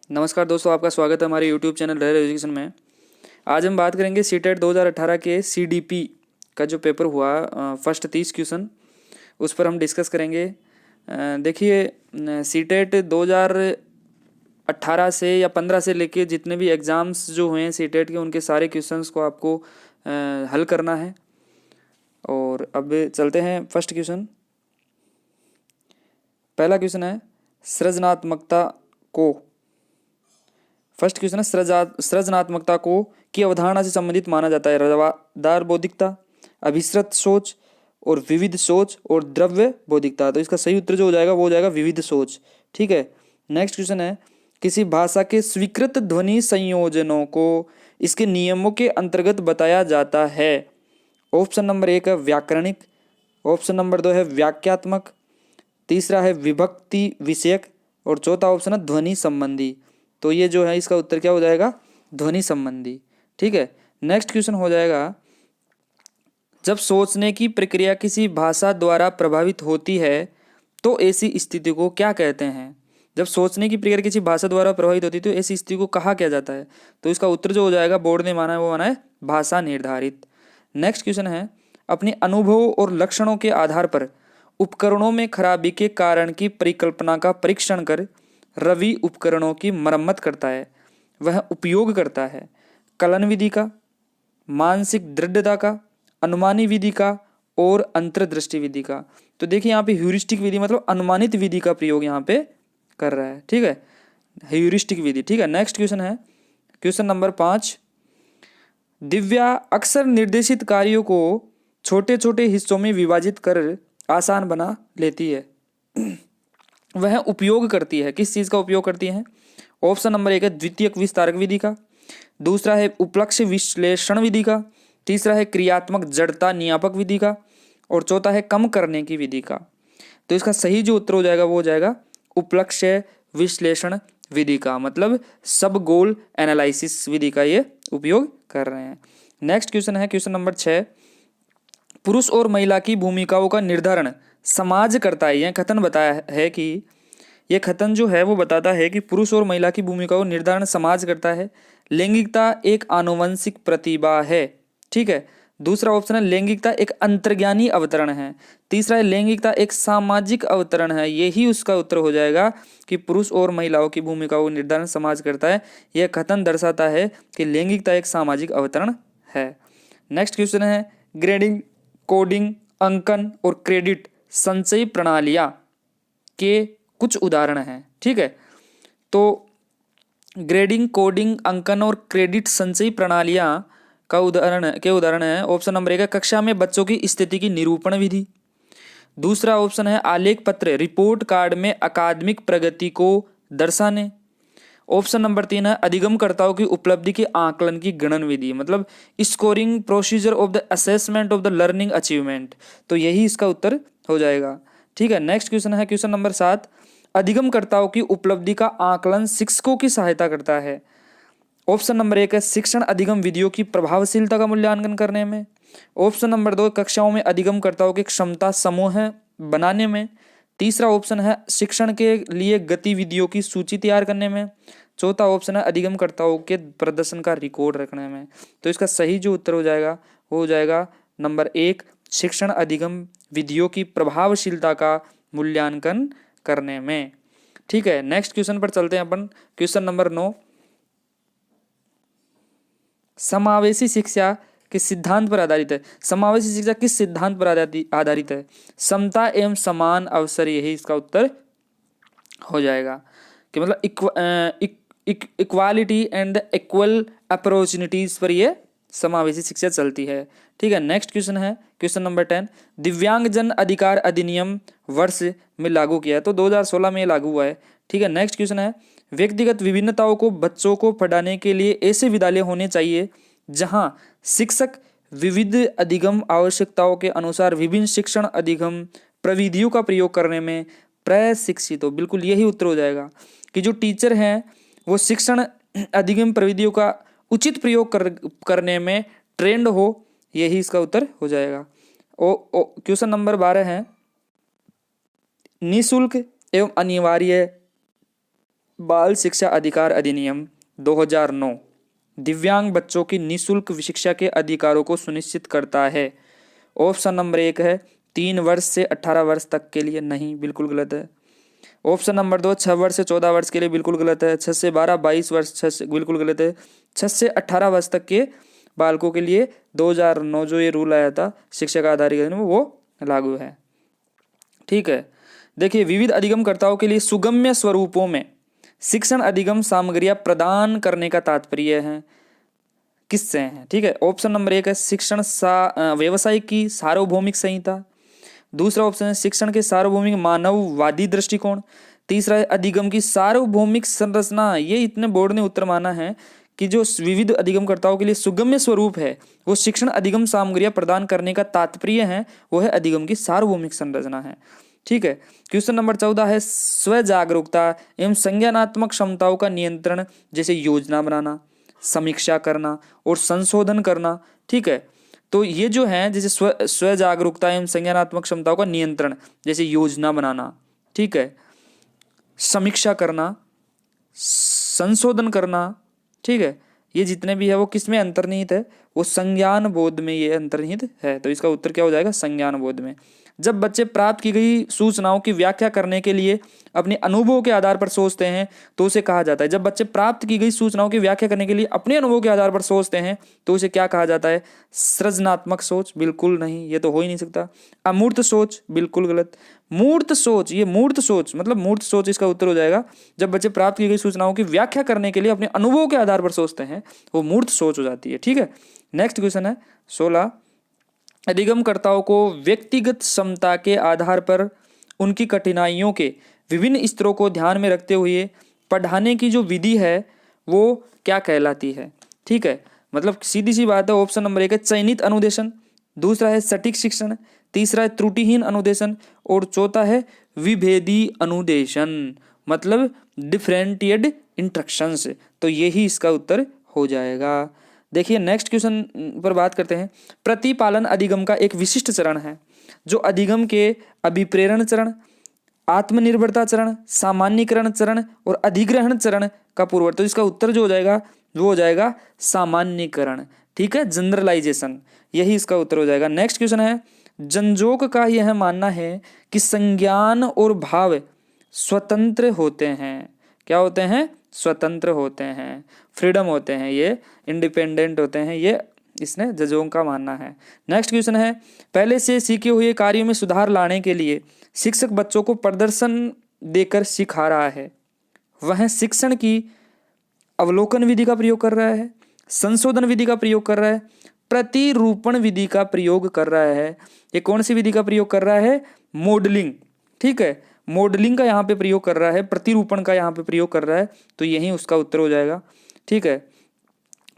नमस्कार दोस्तों, आपका स्वागत है हमारे यूट्यूब चैनल रैर एजुकेशन में। आज हम बात करेंगे सीटेट 2018 के सीडीपी का जो पेपर हुआ, फर्स्ट 30 क्वेश्चन उस पर हम डिस्कस करेंगे। देखिए, सीटेट 2018 से या 15 से लेके जितने भी एग्ज़ाम्स जो हुए हैं सीटेट के, उनके सारे क्वेश्चंस को आपको हल करना है। और अब चलते हैं फर्स्ट क्वेश्चन। पहला क्वेश्चन है सृजनात्मकता को। फर्स्ट क्वेश्चन है सृजनात्मकता को की अवधारणा से संबंधित माना जाता है रवादार बौद्धिकता, अभिसृत सोच और विविध सोच और द्रव्य बौद्धिकता। तो इसका सही उत्तर जो हो जाएगा वो हो जाएगा विविध सोच। ठीक है। नेक्स्ट क्वेश्चन है किसी भाषा के स्वीकृत ध्वनि संयोजनों को इसके नियमों के अंतर्गत बताया जाता है। ऑप्शन नंबर 1 है व्याकरणिक, ऑप्शन नंबर 2 है वाक्यात्मक, तीसरा है विभक्ति विषयक और चौथा ऑप्शन है ध्वनि संबंधी। तो ये जो है इसका उत्तर क्या हो जाएगा, ध्वनि संबंधी। ठीक है। नेक्स्ट क्वेश्चन हो जाएगा जब सोचने की प्रक्रिया किसी भाषा द्वारा प्रभावित होती है तो ऐसी स्थिति को क्या कहते हैं। जब सोचने की प्रक्रिया किसी भाषा द्वारा प्रभावित होती है तो ऐसी स्थिति को कहा किया जाता है। तो इसका उत्तर जो हो जाएगा बोर्ड ने माना है वो माना है भाषा निर्धारित। नेक्स्ट क्वेश्चन है अपने अनुभव और लक्षणों के आधार पर उपकरणों में खराबी के कारण की परिकल्पना का परीक्षण कर रवि उपकरणों की मरम्मत करता है। वह उपयोग करता है कलन विधि का, मानसिक दृढ़ता का, अनुमानी विधि का और अंतर्दृष्टि विधि का। तो देखिए यहाँ पे ह्यूरिस्टिक विधि मतलब अनुमानित विधि का प्रयोग यहाँ पे कर रहा है। ठीक है, ह्यूरिस्टिक विधि। ठीक है। नेक्स्ट क्वेश्चन है क्वेश्चन नंबर 5। दिव्या अक्सर निर्देशित कार्यों को छोटे छोटे हिस्सों में विभाजित कर आसान बना लेती है। वह उपयोग करती है, किस चीज़ का उपयोग करती है। ऑप्शन नंबर 1 है द्वितीयक विस्तारक विधि का, दूसरा है उपलक्ष्य विश्लेषण विधि का, तीसरा है क्रियात्मक जड़ता नियापक विधि का और चौथा है कम करने की विधि का। तो इसका सही जो उत्तर हो जाएगा वो हो जाएगा उपलक्ष्य विश्लेषण विधि का, मतलब सब गोल एनालिसिस विधि का ये उपयोग कर रहे हैं। नेक्स्ट क्वेश्चन है क्वेश्चन नंबर 6। पुरुष और महिला की भूमिकाओं का निर्धारण समाज करता है। यह कथन बताया है कि यह कथन जो है वो बताता है कि पुरुष और महिला की भूमिकाओं का निर्धारण समाज करता है। लैंगिकता एक आनुवंशिक प्रतिभा है। ठीक है। दूसरा ऑप्शन है लैंगिकता एक अंतर्ज्ञानी अवतरण है। तीसरा है लैंगिकता एक सामाजिक अवतरण है। यही उसका उत्तर हो जाएगा कि पुरुष और महिलाओं की भूमिकाओं का निर्धारण समाज करता है। यह कथन दर्शाता है कि लैंगिकता एक सामाजिक अवतरण है। नेक्स्ट क्वेश्चन है ग्रेडिंग, कोडिंग, अंकन और क्रेडिट संचयी प्रणालियां के कुछ उदाहरण हैं। ठीक है। तो ग्रेडिंग, कोडिंग, अंकन और क्रेडिट संचयी प्रणालियां का उदाहरण है। ऑप्शन नंबर 1 है कक्षा में बच्चों की स्थिति की निरूपण विधि, दूसरा ऑप्शन है आलेख पत्र रिपोर्ट कार्ड में अकादमिक प्रगति को दर्शाने, ऑप्शन नंबर 3 है अधिगमकर्ताओं की उपलब्धि के आकलन की गणन विधि, मतलब scoring procedure of the assessment of the learning achievement. तो यही इसका उत्तर हो जाएगा। ठीक है। नेक्स्ट क्वेश्चन है क्वेश्चन नंबर 7। अधिगमकर्ताओं की उपलब्धि का आकलन शिक्षकों की सहायता करता है। ऑप्शन नंबर 1 है शिक्षण अधिगम विधियों की प्रभावशीलता का मूल्यांकन करने में, ऑप्शन नंबर 2 कक्षाओं में अधिगमकर्ताओं की क्षमता समूह बनाने में, तीसरा ऑप्शन है शिक्षण के लिए गतिविधियों की सूची तैयार करने में, चौथा ऑप्शन है अधिगमकर्ताओं के प्रदर्शन का रिकॉर्ड रखने में। तो इसका सही जो उत्तर हो जाएगा वो हो जाएगा नंबर 1 शिक्षण अधिगम विधियों की प्रभावशीलता का मूल्यांकन करने में। ठीक है। नेक्स्ट क्वेश्चन पर चलते हैं अपन। Question number 9। समावेशी शिक्षा किस सिद्धांत पर आधारित है। समावेशी शिक्षा किस सिद्धांत पर आधारित है। समता एवं समान अवसर, यही इसका उत्तर हो जाएगा कि मतलब इक्वालिटी एंड इक्वल अपॉर्चुनिटीज पर ये समावेशी शिक्षा चलती है। ठीक है। नेक्स्ट क्वेश्चन है क्वेश्चन नंबर 10। दिव्यांगजन अधिकार अधिनियम वर्ष में लागू किया है। तो 2016 में लागू हुआ है। ठीक है। नेक्स्ट क्वेश्चन है व्यक्तिगत विभिन्नताओं को बच्चों को पढ़ाने के लिए ऐसे विद्यालय होने चाहिए जहां शिक्षक विविध अधिगम आवश्यकताओं के अनुसार विभिन्न शिक्षण अधिगम प्रविधियों का प्रयोग करने में प्रशिक्षित हो। बिल्कुल यही उत्तर हो जाएगा कि जो टीचर हैं वो शिक्षण अधिगम प्रविधियों का उचित प्रयोग करने में ट्रेंड हो। यही इसका उत्तर हो जाएगा। क्वेश्चन नंबर 12 है निःशुल्क एवं अनिवार्य बाल शिक्षा अधिकार अधिनियम 2009 दिव्यांग बच्चों की निःशुल्क शिक्षा के अधिकारों को सुनिश्चित करता है। ऑप्शन नंबर 1 है 3 वर्ष से 18 वर्ष तक के लिए, नहीं, बिल्कुल गलत है। ऑप्शन नंबर 2 6 वर्ष से 14 वर्ष के लिए, बिल्कुल गलत है। 6 से 12 22 वर्ष, 6 से, बिल्कुल गलत है। 6 से 18 वर्ष तक के बालकों के लिए 2009 जो ये रूल आया था शिक्षा का आधार अधिनियम, वो लागू है। ठीक है, देखिए विविध अधिगमकर्ताओं के लिए सुगम्य स्वरूपों में शिक्षण अधिगम सामग्रियां प्रदान करने का तात्पर्य है किससे है? ठीक है, ऑप्शन नंबर 1 है शिक्षण व्यवसाय की सार्वभौमिक संहिता। दूसरा ऑप्शन है शिक्षण के सार्वभौमिक मानववादी दृष्टिकोण। तीसरा है अधिगम की सार्वभौमिक संरचना। ये इतने बोर्ड ने उत्तर माना है कि जो विविध अधिगमकर्ताओं के लिए सुगम्य स्वरूप है वो शिक्षण अधिगम सामग्रियां प्रदान करने का तात्पर्य है वो है अधिगम की सार्वभौमिक संरचना है। ठीक है, क्वेश्चन नंबर 14 है स्व जागरूकता एवं संज्ञानात्मक क्षमताओं का नियंत्रण, जैसे योजना बनाना, समीक्षा करना और संशोधन करना। ठीक है, तो ये जो है जैसे स्व जागरूकता एवं संज्ञानात्मक क्षमताओं का नियंत्रण, जैसे योजना बनाना, ठीक है, समीक्षा करना, संशोधन करना, ठीक है, ये जितने भी है वो किस में अंतर्निहित है? वो संज्ञान बोध में ये अंतर्निहित है। तो इसका उत्तर क्या हो जाएगा? संज्ञान बोध में। जब बच्चे प्राप्त की गई सूचनाओं की व्याख्या करने के लिए अपने अनुभवों के आधार पर सोचते हैं तो उसे कहा जाता है, जब बच्चे प्राप्त की गई सूचनाओं की व्याख्या करने के लिए अपने अनुभव के आधार पर सोचते हैं तो उसे क्या कहा जाता है? सृजनात्मक सोच, बिल्कुल नहीं, ये तो हो ही नहीं सकता। अमूर्त सोच, बिल्कुल गलत। मूर्त सोच, ये मूर्त सोच मतलब मूर्त सोच इसका उत्तर हो जाएगा। जब बच्चे प्राप्त की गई सूचनाओं की व्याख्या करने के लिए अपने अनुभवों के आधार पर सोचते हैं वो मूर्त सोच हो जाती है। ठीक है, नेक्स्ट क्वेश्चन है 16, अधिगमकर्ताओं को व्यक्तिगत क्षमता के आधार पर उनकी कठिनाइयों के विभिन्न स्तरों को ध्यान में रखते हुए पढ़ाने की जो विधि है वो क्या कहलाती है? ठीक है, मतलब सीधी सी बात है। ऑप्शन नंबर 1 है चयनित अनुदेशन, दूसरा है सटीक शिक्षण, तीसरा है त्रुटिहीन अनुदेशन और चौथा है विभेदी अनुदेशन, मतलब डिफरेंटिएट इंस्ट्रक्शंस। तो यही इसका उत्तर हो जाएगा। देखिए नेक्स्ट क्वेश्चन पर बात करते हैं। प्रतिपालन अधिगम का एक विशिष्ट चरण है जो अधिगम के अभिप्रेरण चरण, आत्मनिर्भरता चरण, सामान्यीकरण चरण और अधिग्रहण चरण का पूर्ववर्ती। तो इसका उत्तर जो हो जाएगा वो हो जाएगा सामान्यीकरण। ठीक है, जनरलाइजेशन, यही इसका उत्तर हो जाएगा। नेक्स्ट क्वेश्चन है जनजोग का यह मानना है कि संज्ञान और भाव स्वतंत्र होते हैं। क्या होते हैं? स्वतंत्र होते हैं, फ्रीडम होते हैं, ये इंडिपेंडेंट होते हैं, ये इसने जजों का मानना है। नेक्स्ट क्वेश्चन है पहले से सीखे हुए कार्यों में सुधार लाने के लिए शिक्षक बच्चों को प्रदर्शन देकर सिखा रहा है। वह शिक्षण की अवलोकन विधि का प्रयोग कर रहा है, संशोधन विधि का प्रयोग कर रहा है, प्रतिरूपण विधि का प्रयोग कर रहा है। ये कौन सी विधि का प्रयोग कर रहा है? मॉडलिंग। ठीक है, मॉडलिंग का यहाँ पे प्रयोग कर रहा है, प्रतिरूपण का यहाँ पे प्रयोग कर रहा है, तो यही उसका उत्तर हो जाएगा। ठीक है,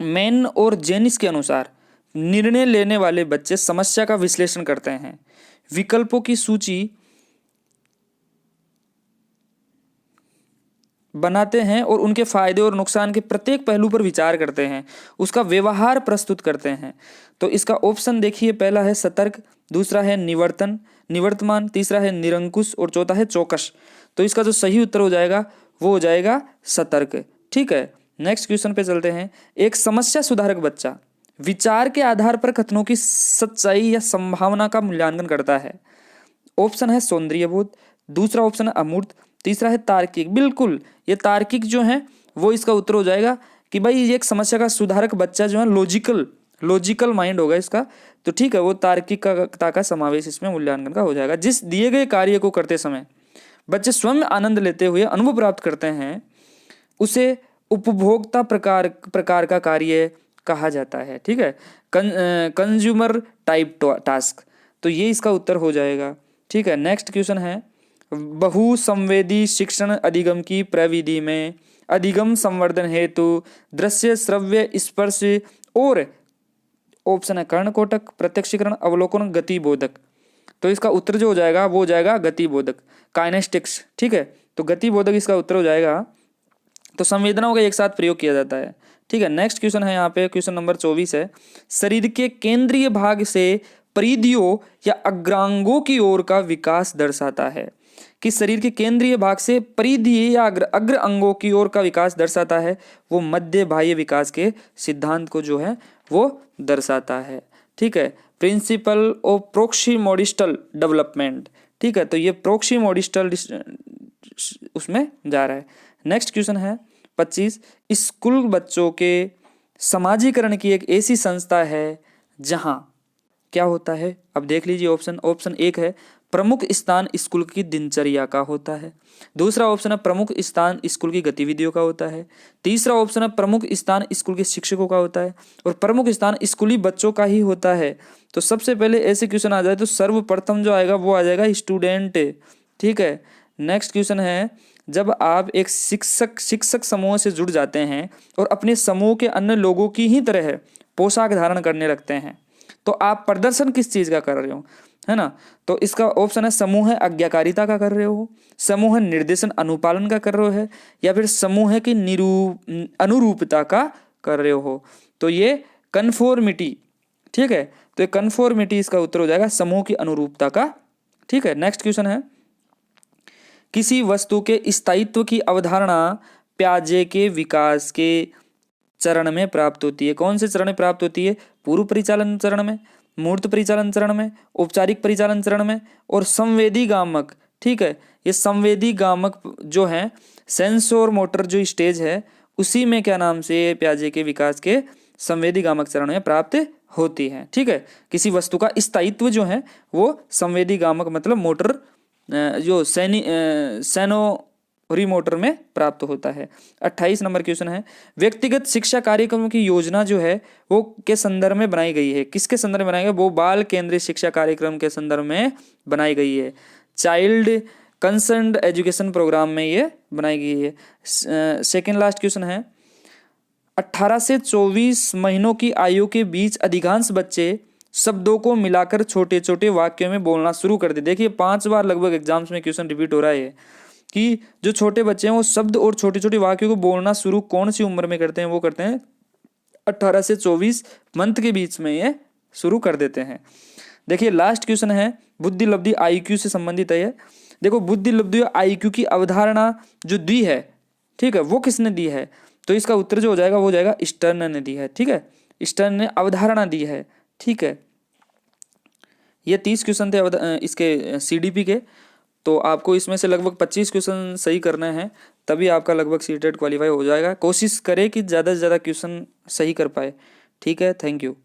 मैन और जेनिस के अनुसार निर्णय लेने वाले बच्चे समस्या का विश्लेषण करते हैं, विकल्पों की सूची बनाते हैं और उनके फायदे और नुकसान के प्रत्येक पहलू पर विचार करते हैं, उसका व्यवहार प्रस्तुत करते हैं। तो इसका ऑप्शन देखिए, पहला है सतर्क, दूसरा है निवर्तमान, तीसरा है निरंकुश और चौथा है चौकस। तो इसका जो सही उत्तर हो जाएगा वो हो जाएगा सतर्क। ठीक है, नेक्स्ट क्वेश्चन पे चलते हैं। एक समस्या सुधारक बच्चा विचार के आधार पर कथनों की सच्चाई या संभावना का मूल्यांकन करता है। ऑप्शन है सौंदर्य बोध, दूसरा ऑप्शन है अमूर्त, तीसरा है तार्किक। बिल्कुल, ये तार्किक जो है वो इसका उत्तर हो जाएगा कि भाई ये एक समस्या का सुधारक बच्चा जो है लॉजिकल माइंड होगा इसका। तो ठीक है, वो तार्किकता का समावेश इसमें मूल्यांकन का हो जाएगा। जिस दिए गए कार्य को करते समय बच्चे आनंद लेते हुए अनुभव प्राप्त करते हैं उसे उपभोक्ता प्रकार का कार्य कहा जाता है। ठीक है, कंज्यूमर टाइप टास्क। तो ये इसका उत्तर हो जाएगा। ठीक है, नेक्स्ट क्वेश्चन है बहुसंवेदी शिक्षण अधिगम की प्रविधि में अधिगम संवर्धन हेतु दृश्य, श्रव्य, स्पर्श और ऑप्शन है कर्णकोटक, प्रत्यक्षीकरण, अवलोकन, गतिबोधक। तो इसका उत्तर जो हो जाएगा वो हो जाएगा गतिबोधक, काइनेस्टिक्स। ठीक है, तो गतिबोधक इसका उत्तर हो जाएगा। तो संवेदनाओं का एक साथ प्रयोग किया जाता है। ठीक है, नेक्स्ट क्वेश्चन है यहाँ पे क्वेश्चन नंबर 24 है शरीर के केंद्रीय भाग से परिधियों या अग्रांगों की ओर का विकास दर्शाता है। कि शरीर के केंद्रीय भाग से परिधीय या अग्र अंगों की ओर का विकास दर्शाता है, वो मध्य बाह्य विकास के सिद्धांत को जो है वो दर्शाता है। ठीक है, प्रिंसिपल ऑफ प्रोक्सीमोडिस्टल डेवलपमेंट। ठीक है, तो ये प्रोक्सीमोडिस्टल उसमें जा रहा है। नेक्स्ट क्वेश्चन है 25, स्कूल बच्चों के समाजीकरण की एक ऐसी संस्था है जहां क्या होता है। अब देख लीजिए ऑप्शन 1 है प्रमुख स्थान स्कूल की दिनचर्या का होता है। दूसरा ऑप्शन है प्रमुख स्थान स्कूल की गतिविधियों का होता है। तीसरा ऑप्शन है प्रमुख स्थान स्कूल के शिक्षकों का होता है और प्रमुख स्थान स्कूली बच्चों का ही होता है। तो सबसे पहले ऐसे क्वेश्चन आ जाए तो सर्वप्रथम जो आएगा वो आ जाएगा स्टूडेंट। ठीक है, नेक्स्ट क्वेश्चन है जब आप एक शिक्षक समूह से जुड़ जाते हैं और अपने समूह के अन्य लोगों की ही तरह पोशाक धारण करने लगते हैं तो आप प्रदर्शन किस चीज का कर रहे हो, है ना। तो इसका ऑप्शन है समूह है आज्ञाकारिता का कर रहे हो, समूह है निर्देशन अनुपालन का कर रहे हो, या फिर समूह है कि अनुरूपता का कर रहे हो। तो ये कन्फॉर्मिटी। ठीक है, तो ये कन्फॉर्मिटी इसका उत्तर हो जाएगा समूह की अनुरूपता का। ठीक है, नेक्स्ट क्वेश्चन है किसी वस्तु के स्थायित्व की अवधारणा प्याजे के विकास के चरण में प्राप्त होती है। कौन से चरण में प्राप्त होती है? पूर्व परिचालन चरण में, मूर्त परिचालन चरण में, औपचारिक परिचालन चरण में और संवेदी गामक। ठीक है, ये संवेदी गामक जो है सेंसोर मोटर जो स्टेज है उसी में क्या नाम से प्याजे के विकास के संवेदी गामक चरण में प्राप्त होती है। ठीक है, किसी वस्तु का स्थायित्व जो है वो संवेदी गामक मतलब मोटर जो सेनोरी मोटर में प्राप्त होता है। 28 नंबर क्वेश्चन है व्यक्तिगत शिक्षा कार्यक्रमों की योजना जो है वो के संदर्भ में बनाई गई है। किसके संदर्भ में बनाई गई? वो बाल केंद्रित शिक्षा कार्यक्रम के संदर्भ में बनाई गई है। चाइल्ड कंसर्न्ड एजुकेशन प्रोग्राम में ये बनाई गई है। सेकेंड लास्ट क्वेश्चन है 18 से 24 महीनों की आयु के बीच अधिकांश बच्चे शब्दों को मिलाकर छोटे छोटे वाक्यों में बोलना शुरू कर दे। देखिए 5 बार लगभग एग्जाम्स में क्वेश्चन रिपीट हो रहा है कि जो छोटे बच्चे हैं वो शब्द और छोटे छोटे वाक्यों को बोलना शुरू कौन सी उम्र में करते हैं? वो करते हैं 18 से 24 मंथ के बीच में ये शुरू कर देते हैं। देखिए लास्ट क्वेश्चन है बुद्धि लब्धि IQ से संबंधित है। देखो बुद्धि लब्धि IQ की अवधारणा जो दी है, ठीक है, वो किसने दी है? तो इसका उत्तर जो हो जाएगा वो हो जाएगा स्टर्न ने दी है। ठीक है, स्टर्न ने अवधारणा दी है। ठीक है, ये 30 क्वेश्चन थे इसके CDP के। तो आपको इसमें से लगभग 25 क्वेश्चन सही करने हैं तभी आपका लगभग सीटेट क्वालिफाई हो जाएगा। कोशिश करें कि ज़्यादा से ज़्यादा क्वेश्चन सही कर पाए। ठीक है, थैंक यू।